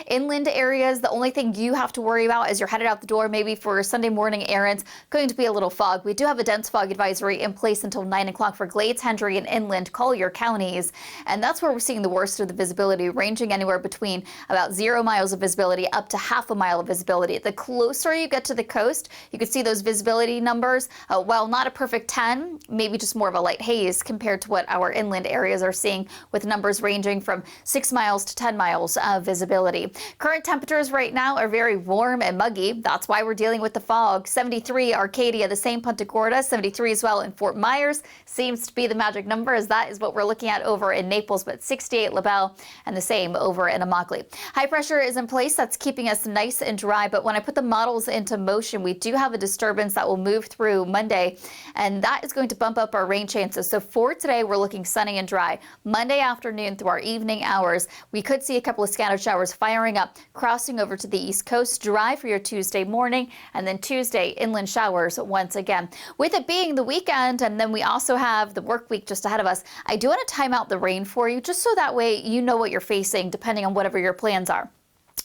Inland areas, the only thing you have to worry about as you're headed out the door, maybe for Sunday morning errands, going to be a little fog. We do have a dense fog advisory in place until 9 o'clock for Glades, Hendry, and inland Collier counties. And that's where we're seeing the worst of the visibility, ranging anywhere between about 0 miles of visibility up to half a mile of visibility. The closer you get to the coast, you can see those visibility numbers, while not a perfect 10, maybe just more of a light haze compared to what our inland areas are seeing, with numbers ranging from 6 miles to 10 miles of visibility. Current temperatures right now are very warm and muggy. That's why we're dealing with the fog. 73 Arcadia, the same Punta Gorda, 73 as well in Fort Myers. Seems to be the magic number, as that is what we're looking at over in Naples, but 68 LaBelle, and the same over in Immokalee. High pressure is in place. That's keeping us nice and dry, but when I put the models into motion, we do have a disturbance that will move through Monday, and that is going to bump up our rain chances. So for today, we're looking sunny and dry. Monday afternoon through our evening hours, we could see a couple of scattered showers firing up, crossing over to the east coast. Dry for your Tuesday morning, and then Tuesday, inland showers once again. With it being the weekend, and then we also have the work week just ahead of us, I do want to time out the rain for you, just so that way you know what you're facing depending on whatever your plans are.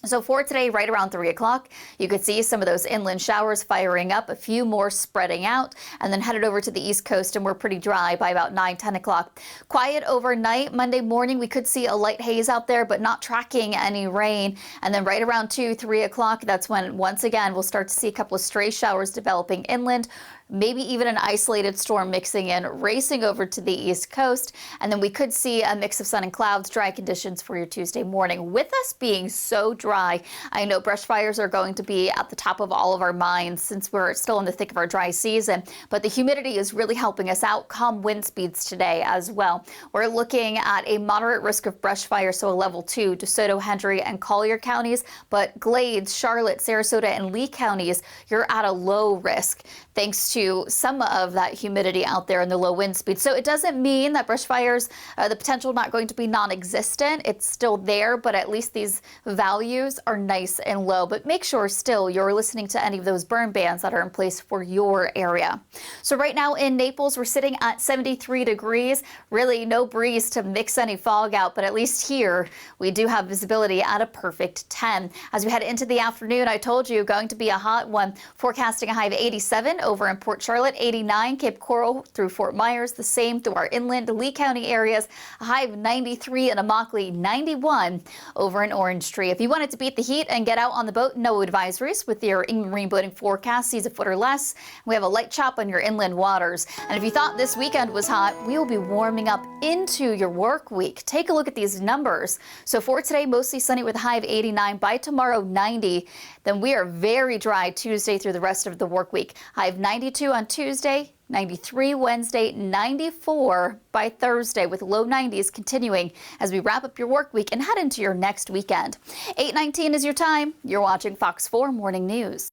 So for today, right around 3 o'clock, you could see some of those inland showers firing up, a few more spreading out, and then headed over to the east coast, and we're pretty dry by about 9, 10 o'clock. Quiet overnight. Monday morning, we could see a light haze out there, but not tracking any rain. And then right around 2, 3 o'clock, that's when, once again, we'll start to see a couple of stray showers developing inland, maybe even an isolated storm mixing in, racing over to the east coast. And then we could see a mix of sun and clouds, dry conditions for your Tuesday morning. With us being so dry, I know brush fires are going to be at the top of all of our minds since we're still in the thick of our dry season, but the humidity is really helping us out. Calm wind speeds today as well. We're looking at a moderate risk of brush fire, so a level 2, DeSoto, Hendry, and Collier counties, but Glades, Charlotte, Sarasota, and Lee counties, you're at a low risk thanks to some of that humidity out there and the low wind speed. So it doesn't mean that brush fires, the potential not going to be non-existent. It's still there, but at least these values are nice and low. But make sure still you're listening to any of those burn bans that are in place for your area. So right now in Naples, we're sitting at 73 degrees. Really no breeze to mix any fog out, but at least here we do have visibility at a perfect 10. As we head into the afternoon, I told you going to be a hot one, forecasting a high of 87 over in Port Charlotte, 89 Cape Coral through Fort Myers, the same through our inland Lee County areas, a high of 93 in Immokalee, 91 over in Orange Tree. If you wanted to beat the heat and get out on the boat, no advisories with your marine boating forecast, seas a foot or less. We have a light chop on your inland waters. And if you thought this weekend was hot, we will be warming up into your work week. Take a look at these numbers. So for today, mostly sunny with a high of 89. By tomorrow, 90. Then we are very dry Tuesday through the rest of the work week. High of 92 on Tuesday, 93 Wednesday, 94 by Thursday, with low 90s continuing as we wrap up your work week and head into your next weekend. 8:19 is your time. You're watching Fox 4 Morning News.